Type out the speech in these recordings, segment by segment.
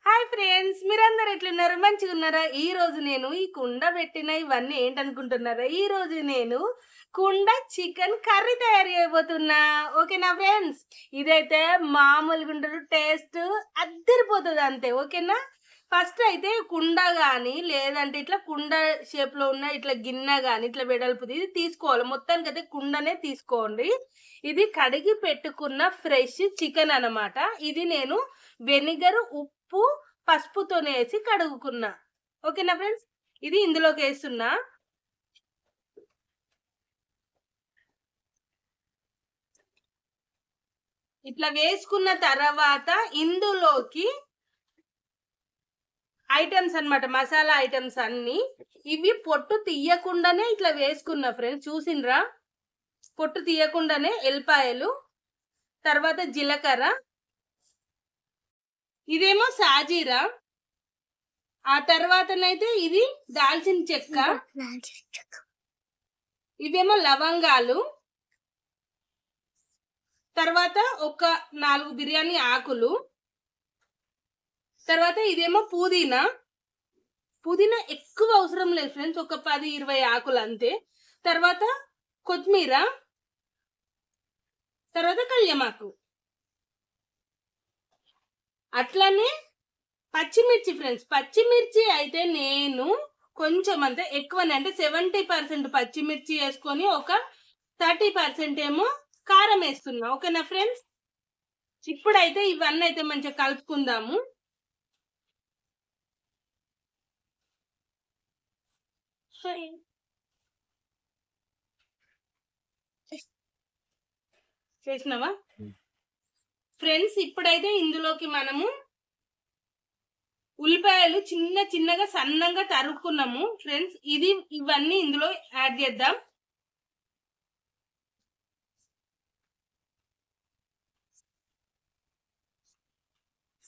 Hi friends, మీరందరూ ఎట్లున్నారు? మంచిగున్నారా? ఈ రోజు నేను ఈ కుండ పెట్టిన ఇవన్నీ ఏంటనుకుంటున్నారా? ఈ రోజు నేను కుండ చికెన్ కర్రీ తయారు చేయబోతున్నా. ఓకేనా ఫ్రెండ్స్? ఇదైతే మామూలుగా ఉండదు, టేస్ట్ అద్దరిపోతుంది అంతే. ఓకేనా? ఫస్ట్ అయితే కుండ గాని లేదంటే ఇట్లా కుండ షేప్ లో ఉన్న ఇట్లా గిన్నె గాని ఇట్లా వెడల్పుది ఇది తీసుకోవాలి. మొత్తానికి అయితే కుండనే తీసుకోండి. ఇది కడిగి పెట్టుకున్న ఫ్రెష్ చికెన్ అన్నమాట. ఇది నేను వెనిగర్, ఉప్పు, పసుపుతోనే వేసి కడుగుకున్నా. ఓకేనా ఫ్రెండ్స్? ఇది ఇందులోకి వేస్తున్నా. ఇట్లా వేసుకున్న తర్వాత ఇందులోకి ఐటమ్స్ అన్నమాట, మసాలా ఐటమ్స్ అన్ని. ఇవి పొట్టు తీయకుండానే ఇట్లా వేసుకున్నా ఫ్రెండ్స్. చూసిండ్రా? పొట్టు తీయకుండానే ఎల్లిపాయలు, తర్వాత జీలకర్ర, ఇదేమో సాజీరా, ఆ తర్వాతనైతే ఇది దాల్చిన చెక్క, ఇవేమో లవంగాలు, తర్వాత ఒక 4 బిర్యానీ ఆకులు, తర్వాత ఇదేమో పుదీనా. పుదీనా ఎక్కువ అవసరం లేదు ఫ్రెండ్స్, ఒక 10-20 ఆకులు అంతే. తర్వాత కొత్తిమీర, తర్వాత కళ్యమాకు, అట్లనే పచ్చిమిర్చి ఫ్రెండ్స్. పచ్చిమిర్చి అయితే నేను కొంచెం అంతే, ఎక్కువనే, అంటే 70% పచ్చిమిర్చి వేసుకొని ఒక 30% ఏమో కారం వేస్తున్నా. ఓకేనా ఫ్రెండ్స్? ఇప్పుడైతే ఇవన్నీ అయితే మంచిగా కలుపుకుందాము. చేసినావా ఫ్రెండ్స్? ఇప్పుడైతే ఇందులోకి మనము ఉల్లిపాయలు చిన్న చిన్నగా సన్నంగా తరుక్కున్నాము ఫ్రెండ్స్. ఇవన్నీ ఇందులో యాడ్ చేద్దాం.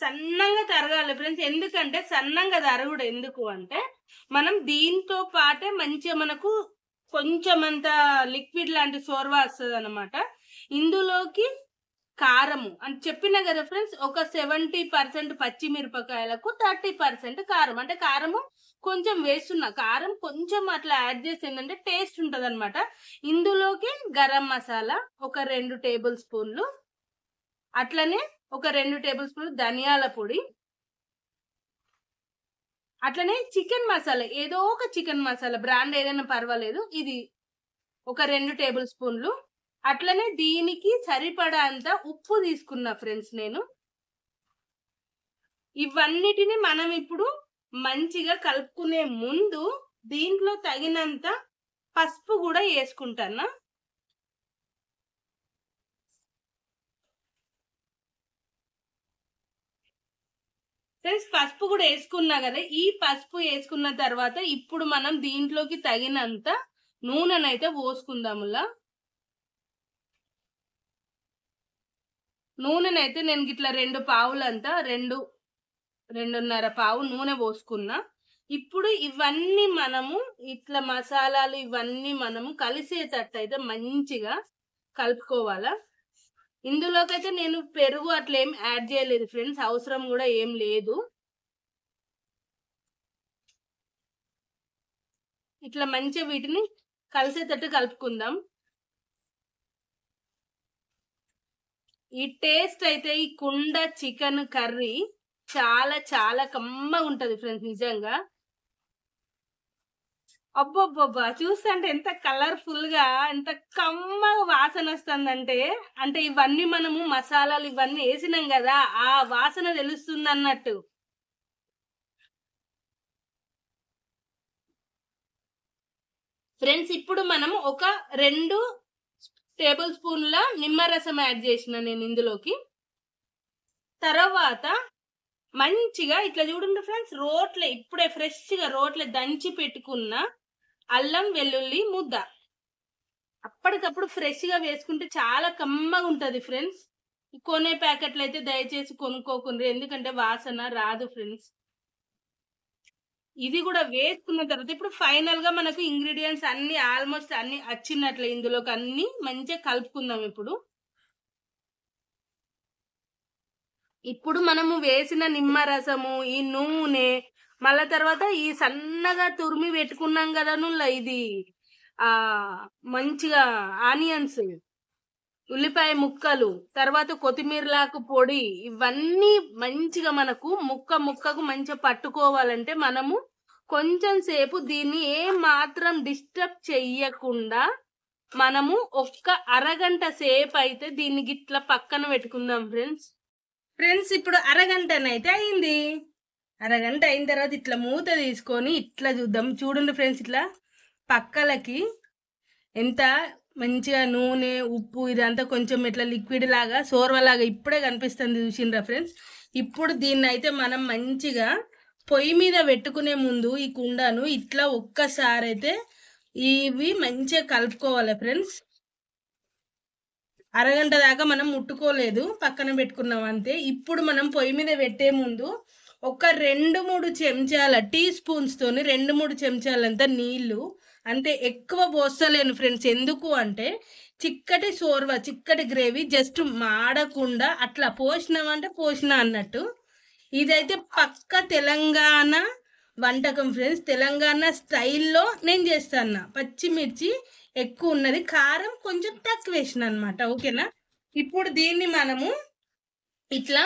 సన్నంగా తరగాలి ఫ్రెండ్స్. ఎందుకంటే సన్నంగా తరుగుడు ఎందుకు అంటే మనం దీంతో పాటే మంచిగా మనకు కొంచెం అంత లిక్విడ్ లాంటి సోర్వా వస్తుంది అనమాట. ఇందులోకి కారము అని చెప్పినా కదా ఫ్రెండ్స్, ఒక 70% పచ్చిమిరపకాయలకు 30% కారం. అంటే కారము కొంచెం వేస్తున్నా. కారం కొంచెం అట్లా యాడ్ చేసి ఏంటంటే టేస్ట్ ఉంటది అనమాట. ఇందులోకి గరం మసాలా ఒక 2 టేబుల్ స్పూన్లు, అట్లనే ఒక 2 టేబుల్ స్పూన్లు ధనియాల పొడి, అట్లనే చికెన్ మసాలా, ఏదో ఒక చికెన్ మసాలా బ్రాండ్ ఏదైనా పర్వాలేదు, ఇది ఒక 2 టేబుల్ స్పూన్లు. అట్లనే దీనికి సరిపడా అంత ఉప్పు తీసుకున్నా ఫ్రెండ్స్ నేను. ఇవన్నిటిని మనం ఇప్పుడు మంచిగా కలుపుకునే ముందు దీంట్లో తగినంత పసుపు కూడా వేసుకుంటాను ఫ్రెండ్స్. పసుపు కూడా వేసుకున్నా కదా. ఈ పసుపు వేసుకున్న తర్వాత ఇప్పుడు మనం దీంట్లోకి తగినంత నూనెనైతే పోసుకుందాములా. నూనెనైతే నేను ఇట్లా 2 పావులంతా 2.5 పావు నూనె పోసుకున్నా. ఇప్పుడు ఇవన్నీ మనము ఇట్లా మసాలాలు ఇవన్నీ మనము కలిసేటట్టు అయితే మంచిగా కలుపుకోవాలా. ఇందులోకైతే నేను పెరుగు అట్లా ఏం యాడ్ చేయలేదు ఫ్రెండ్స్, అవసరం కూడా ఏం లేదు. ఇట్లా మంచిగా వీటిని కలిసేటట్టు కలుపుకుందాం. ఈ టేస్ట్ అయితే ఈ కుండ చికెన్ కర్రీ చాలా చాలా కమ్మగా ఉంటది ఫ్రెండ్స్, నిజంగా. అబ్బబ్బబ్బా, చూస్తుంటే ఎంత కలర్ఫుల్ గా ఎంత కమ్మగా వాసన వస్తుందంటే, అంటే ఇవన్నీ మనము మసాలాలు ఇవన్నీ వేసినాం కదా, ఆ వాసన తెలుస్తుంది అన్నట్టు. ఫ్రెండ్స్, ఇప్పుడు మనం ఒక 2 టేబుల్ స్పూన్ల నిమ్మరసం యాడ్ చేసిన నేను ఇందులోకి. తర్వాత మంచిగా ఇట్లా చూడండి ఫ్రెండ్స్, రోట్లే ఇప్పుడే ఫ్రెష్ గా రోట్లే దంచి పెట్టుకున్న అల్లం వెల్లుల్లి ముద్ద అప్పటికప్పుడు ఫ్రెష్ గా వేసుకుంటే చాలా కమ్మగా ఉంటది ఫ్రెండ్స్. కొనే ప్యాకెట్లు అయితే దయచేసి కొనుక్కోకుండ్రి, ఎందుకంటే వాసన రాదు ఫ్రెండ్స్. ఇది కూడా వేసుకున్న తర్వాత ఇప్పుడు ఫైనల్ గా మనకు ఇంగ్రీడియంట్స్ అన్ని ఆల్మోస్ట్ అన్ని వచ్చినట్లే ఇందులోకి అన్ని మంచిగా కలుపుకుందాం ఇప్పుడు. ఇప్పుడు మనము వేసిన నిమ్మరసము, ఈ నూనె, మళ్ళా తర్వాత ఈ సన్నగా తురిమి పెట్టుకున్నాం కదా నువ్వు, ఇది మంచిగా ఆనియన్స్, ఉల్లిపాయ ముక్కలు, తర్వాత కొత్తిమీరలాకు పొడి, ఇవన్నీ మంచిగా మనకు ముక్కకు మంచిగా పట్టుకోవాలంటే మనము కొంచెం సేపు దీన్ని ఏం మాత్రం డిస్టర్బ్ చెయ్యకుండా మనము ఒక్క అరగంట సేపు అయితే దీన్ని గిట్లా పక్కన పెట్టుకుందాం ఫ్రెండ్స్. ఇప్పుడు అరగంటనైతే అయింది. అరగంట అయిన తర్వాత ఇట్లా మూత తీసుకొని ఇట్లా చూద్దాం. చూడండి ఫ్రెండ్స్, ఇట్లా పక్కలకి ఎంత మంచిగా నూనె, ఉప్పు ఇదంతా కొంచెం ఇట్లా లిక్విడ్ లాగా సోర్వలాగా ఇప్పుడే కనిపిస్తుంది, చూసిండ్రా ఫ్రెండ్స్. ఇప్పుడు దీన్ని అయితే మనం మంచిగా పొయ్యి మీద పెట్టుకునే ముందు ఈ కుండను ఇట్లా ఒక్కసారి అయితే ఇవి మంచిగా కలుపుకోవాలి ఫ్రెండ్స్. అరగంట దాకా మనం ముట్టుకోలేదు, పక్కన పెట్టుకున్నాం అంతే. ఇప్పుడు మనం పొయ్యి మీద పెట్టే ముందు ఒక 2-3 చెంచాల టీ స్పూన్స్ తోని 2-3 చెంచాలంతా నీళ్లు, అంటే ఎక్కువ పోస్తలేను ఫ్రెండ్స్. ఎందుకు అంటే చిక్కటి సోర్వ, చిక్కటి గ్రేవీ జస్ట్ మాడకుండా అట్లా పోసినామంటే పోసినా అన్నట్టు. ఇదైతే పక్క తెలంగాణ వంటకం ఫ్రెండ్స్. తెలంగాణ స్టైల్లో నేను చేస్తాను. పచ్చిమిర్చి ఎక్కువ ఉన్నది, కారం కొంచెం తక్కువ వేసిన అనమాట, ఓకేనా. ఇప్పుడు దీన్ని మనము ఇట్లా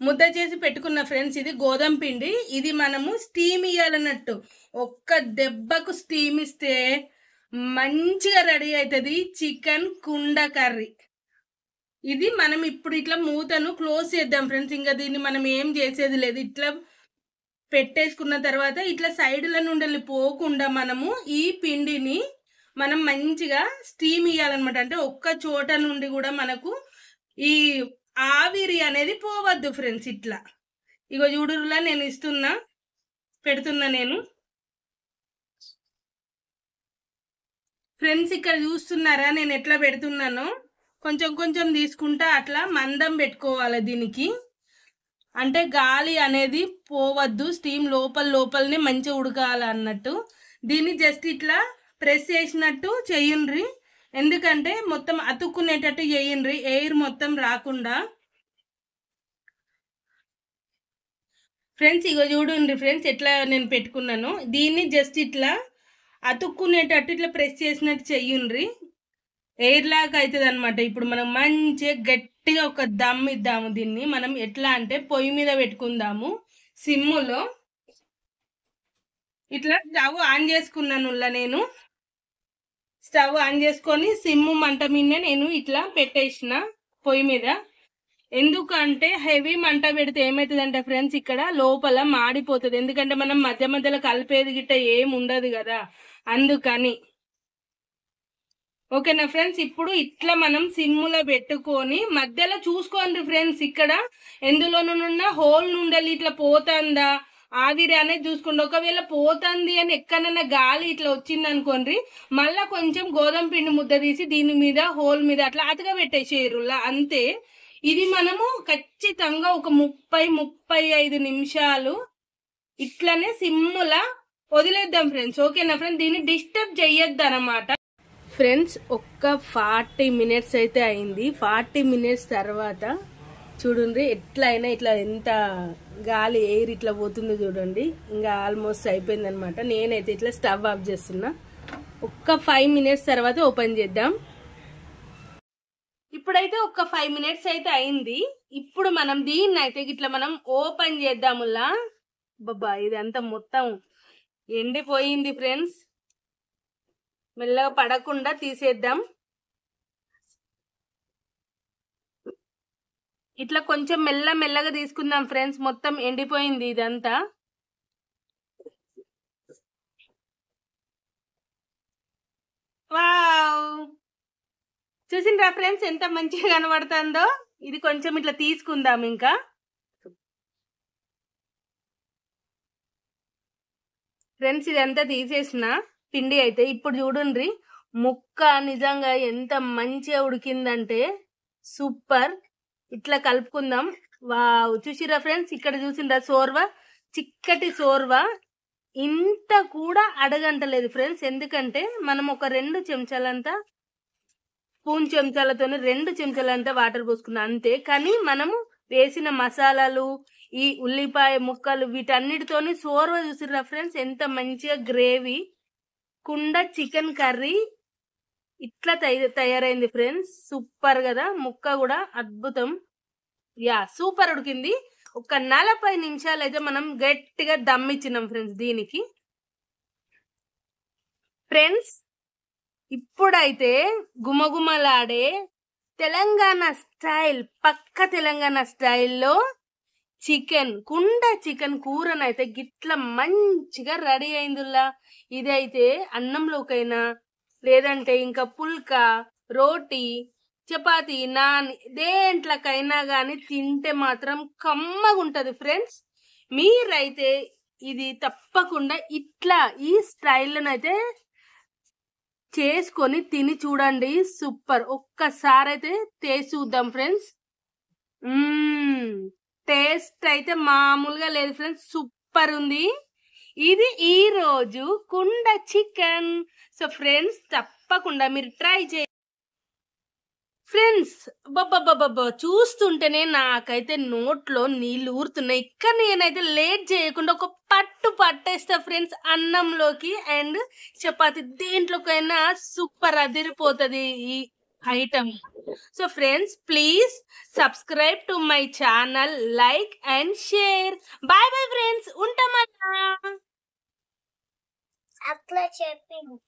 ముద్ద చేసి పెట్టుకున్న ఫ్రెండ్స్. ఇది గోధుమ పిండి, ఇది మనము స్టీమ్ ఇవ్వాలన్నట్టు. ఒక్క దెబ్బకు స్టీమ్ ఇస్తే మంచిగా రెడీ అవుతుంది చికెన్ కుండ కర్రీ. ఇది మనం ఇప్పుడు ఇట్లా మూతను క్లోజ్ చేద్దాం ఫ్రెండ్స్. ఇంకా దీన్ని మనం ఏం చేసేది లేదు. ఇట్లా పెట్టేసుకున్న తర్వాత ఇట్లా సైడ్ల నుండి పోకుండా మనము ఈ పిండిని మనం మంచిగా స్టీమ్ ఇవ్వాలన్నమాట. అంటే ఒక్క చోట నుండి కూడా మనకు ఈ ఆవిరి అనేది పోవద్దు ఫ్రెండ్స్. ఇట్లా ఇగో చూడులా నేను పెడుతున్నా నేను ఫ్రెండ్స్. ఇక్కడ చూస్తున్నారా నేను ఎట్లా పెడుతున్నానో? కొంచెం కొంచెం తీసుకుంటా అట్లా మందం పెట్టుకోవాలి దీనికి. అంటే గాలి అనేది పోవద్దు, స్టీమ్ లోపలనే మంచిగా ఉడకాలి అన్నట్టు. దీన్ని జస్ట్ ఇట్లా ప్రెస్ చేసినట్టు చెయ్యండ్రి, ఎందుకంటే మొత్తం అతుక్కునేటట్టు చేయండ్రి, ఎయిర్ మొత్తం రాకుండా ఫ్రెండ్స్. ఇగో చూడండి ఫ్రెండ్స్ ఎట్లా నేను పెట్టుకున్నాను. దీన్ని జస్ట్ ఇట్లా అతుక్కునేటట్టు ఇట్లా ప్రెస్ చేసినట్టు చెయ్యండ్రి, ఎయిర్ లాగా అవుతుంది అనమాట. ఇప్పుడు మనం మంచిగా గట్టిగా ఒక దమ్ ఇద్దాము. దీన్ని మనం ఎట్లా అంటే పొయ్యి మీద పెట్టుకుందాము సిమ్ములో. ఇట్లా స్టవ్ ఆన్ చేసుకున్నాను. నేను స్టవ్ ఆన్ చేసుకొని సిమ్ము మంట మీద నేను ఇట్లా పెట్టేసిన పొయ్యి మీద. ఎందుకంటే హెవీ మంట పెడితే ఏమవుతుందంటే ఫ్రెండ్స్, ఇక్కడ లోపల మాడిపోతుంది. ఎందుకంటే మనం మధ్య మధ్యలో కలిపేది గిట్ట ఏం ఉండదు కదా, అందుకని. ఓకేనా ఫ్రెండ్స్. ఇప్పుడు ఇట్లా మనం సిమ్ములో పెట్టుకొని మధ్యలో చూసుకోండి ఫ్రెండ్స్, ఇక్కడ ఎందులోనున్న హోల్ నుండి ఇట్లా పోతుందా ఆవిరి అనేది చూసుకోండి. ఒకవేళ పోతుంది అని ఎక్కడైనా గాలి ఇట్లా వచ్చింది అనుకోండి, మళ్ళా కొంచెం గోధుమ పిండి ముద్ద తీసి దీని మీద హోల్ మీద అట్లా అతగా పెట్టేసేరులా, అంతే. ఇది మనము ఖచ్చితంగా ఒక 30-35 నిమిషాలు ఇట్లనే సిమ్ములా వదిలేద్దాం ఫ్రెండ్స్, ఓకేనా ఫ్రెండ్స్. దీన్ని డిస్టర్బ్ చెయ్యొద్దు అనమాట ఫ్రెండ్స్. ఒక్క 40 మినిట్స్ అయితే అయింది. 40 మినిట్స్ తర్వాత చూడండి ఎట్లయినా ఇట్లా ఎంత గాలి ఎయిర్ ఇట్లా పోతుందో చూడండి. ఇంకా ఆల్మోస్ట్ అయిపోయింది అనమాట. నేనైతే ఇట్లా స్టవ్ ఆఫ్ చేస్తున్నా. ఒక్క 5 మినిట్స్ తర్వాత ఓపెన్ చేద్దాం. ఇప్పుడైతే ఒక్క 5 మినిట్స్ అయితే అయింది. ఇప్పుడు మనం దీన్ని అయితే ఇట్లా మనం ఓపెన్ చేద్దాములా. బాబా ఇదంతా మొత్తం ఎండిపోయింది ఫ్రెండ్స్. మెల్లగా పడకుండా తీసేద్దాం. ఇట్లా కొంచెం మెల్లగా తీసుకుందాం ఫ్రెండ్స్. మొత్తం ఎండిపోయింది ఇదంతా. వావ్, చూసిండ్రా ఫ్రెండ్స్ ఎంత మంచిగా కనబడుతుందో. ఇది కొంచెం ఇట్లా తీసుకుందాం. ఇంకా ఫ్రెండ్స్ ఇదంతా తీసేసిన పిండి అయితే ఇప్పుడు చూడండి ముక్క నిజంగా ఎంత మంచిగా ఉడికిందంటే సూపర్. ఇట్లా కలుపుకుందాం. వావ్, చూసిరా ఫ్రెండ్స్, ఇక్కడ చూసిండ్రా సోర్వ, చిక్కటి సోర్వ. ఇంత కూడా అడగంటలేదు ఫ్రెండ్స్, ఎందుకంటే మనం ఒక 2 చెంచాలంతా స్పూన్ చెంచాలతోనే 2 చెంచాలంతా వాటర్ పోసుకున్నాం అంతే. కానీ మనము వేసిన మసాలాలు, ఈ ఉల్లిపాయ ముక్కలు వీటన్నిటితోని సోర్వ చూసిర్రా ఫ్రెండ్స్ ఎంత మంచిగా గ్రేవీ. కుండ చికెన్ కర్రీ ఇట్లా తయారైంది ఫ్రెండ్స్. సూపర్ కదా, ముక్క కూడా అద్భుతం. యా సూపర్ ఉడికింది. ఒక 40 నిమిషాలు అయితే మనం గట్టిగా దమ్మిచ్చినాం ఫ్రెండ్స్ దీనికి. ఫ్రెండ్స్ ఇప్పుడైతే గుమగుమలాడే తెలంగాణ స్టైల్, పక్క తెలంగాణ స్టైల్లో కుండ చికెన్ కూరనైతే గిట్ల మంచిగా రెడీ అయిందిలా. ఇదైతే అన్నంలోకైనా లేదంటే ఇంకా పుల్కా, రోటీ, చపాతి, నాన్ దేంట్లకైనా కానీ తింటే మాత్రం కమ్మగా ఉంటది ఫ్రెండ్స్. మీరైతే ఇది తప్పకుండా ఇట్లా ఈ స్టైల్లోనైతే చేసుకొని తిని చూడండి. సూపర్. ఒక్కసారి అయితే టేస్ట్ చూద్దాం ఫ్రెండ్స్. టేస్ట్ అయితే మామూలుగా లేదు ఫ్రెండ్స్, సూపర్ ఉంది. ఇది ఈ రోజు కుండ చికెన్. సో ఫ్రెండ్స్ తప్పకుండా మీరు ట్రై చేయండి ఫ్రెండ్స్. బాబా చూస్తుంటేనే నాకైతే నోట్లో నీళ్లు ఊరుతున్నాయి. ఇక్కడ నేనైతే లేట్ చేయకుండా ఒక పట్టేస్తా ఫ్రెండ్స్ అన్నంలోకి అండ్ చపాతి దేంట్లోకైనా. సూపర్ అదిరిపోతుంది ఈ item. So friends please subscribe to my channel, like and share. Bye bye friends, ఉంటామన్నా. అట్లా చెప్పింది.